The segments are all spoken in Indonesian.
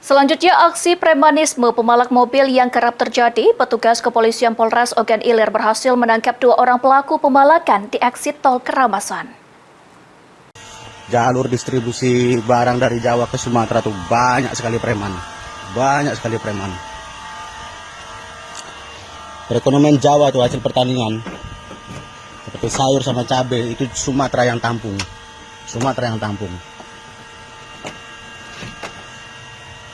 Selanjutnya, aksi premanisme pemalak mobil yang kerap terjadi, petugas kepolisian Polres Ogan Ilir berhasil menangkap 2 orang pelaku pemalakan di eksit tol Keramasan. Jalur distribusi barang dari Jawa ke Sumatera tuh banyak sekali preman. Banyak sekali preman. Perekonomian Jawa tuh hasil pertanian. Seperti sayur sama cabai itu Sumatera yang tampung. Sumatera yang tampung.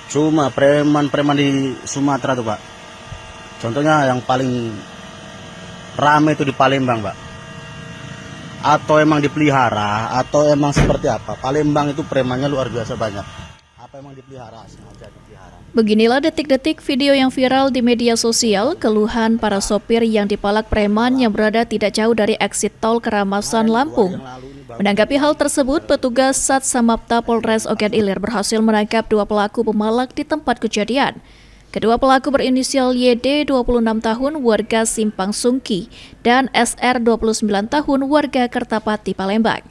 Cuma preman-preman di Sumatera tuh, Pak. Contohnya yang paling ramai itu di Palembang, Pak. Atau emang dipelihara, atau emang seperti apa. Palembang itu premannya luar biasa banyak. Apa emang dipelihara, sengaja dipelihara. Beginilah detik-detik video yang viral di media sosial, keluhan para sopir yang dipalak preman yang berada tidak jauh dari eksit tol Keramasan, Lampung. Menanggapi hal tersebut, petugas Sat Samapta Polres Ogan Ilir berhasil menangkap 2 pelaku pemalak di tempat kejadian. Kedua pelaku berinisial YD 26 tahun warga Simpang Sungki dan SR 29 tahun warga Kertapati, Palembang.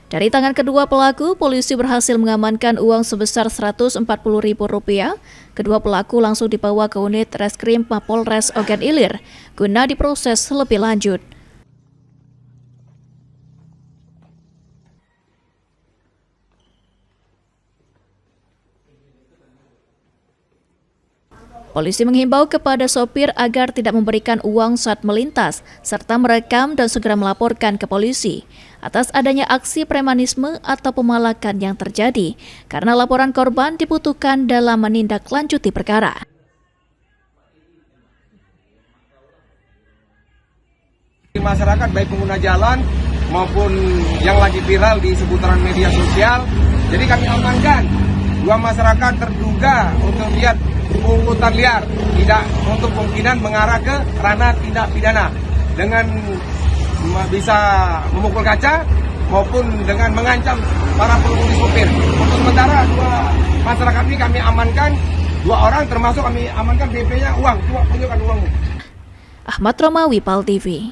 Dari tangan kedua pelaku, polisi berhasil mengamankan uang sebesar Rp140.000. Kedua pelaku langsung dibawa ke unit Reskrim Mapolres Ogan Ilir guna diproses lebih lanjut. Polisi menghimbau kepada sopir agar tidak memberikan uang saat melintas, serta merekam dan segera melaporkan ke polisi atas adanya aksi premanisme atau pemalakan yang terjadi, karena laporan korban dibutuhkan dalam menindaklanjuti perkara. Masyarakat baik pengguna jalan maupun yang lagi viral di seputaran media sosial, jadi kami amankan 2 masyarakat terduga untuk lihat pungutan liar, tidak untuk kemungkinan mengarah ke ranah tindak pidana dengan bisa memukul kaca maupun dengan mengancam para pengemudi sopir. Untuk sementara 2 masyarakat ini kami amankan, 2 orang termasuk kami amankan DP-nya uang, cuma tunjukkan uangmu. Ahmad Romawi, PAL TV.